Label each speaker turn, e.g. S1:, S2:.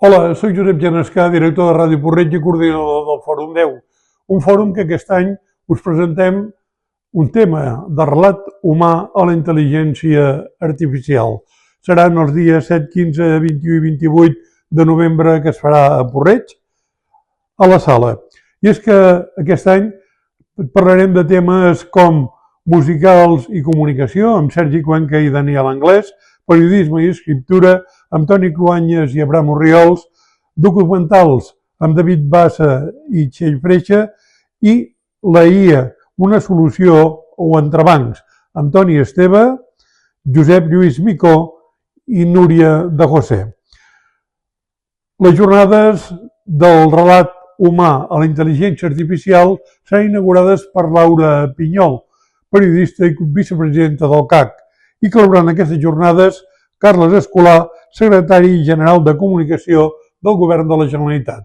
S1: Hola, soc Josep Genescà, director de Ràdio Porreig i coordinador del Fòrum 10, un fòrum que aquest any us presentem un tema de relat humà a la intel·ligència artificial. Seran els dies 7, 15, 21 i 28 de novembre que es farà a Porreig, a la sala. I és que aquest any parlarem de temes com musicals i comunicació, amb Sergi Cuenca i Daniel Anglès, periodisme i escriptura, amb Toni Cruanyes i Abraham Orriols, documentals amb David Bassa i Txell Freixa i la IA, una solució o entrebancs, amb Toni Esteve, Josep Lluís Micó i Núria de José. Les jornades del relat humà a la intel·ligència artificial seran inaugurades per Laura Pinyol, periodista i vicepresidenta del CAC, i col·laborant en aquestes jornades Carles Escolà, secretari general de Comunicació del Govern de la Generalitat.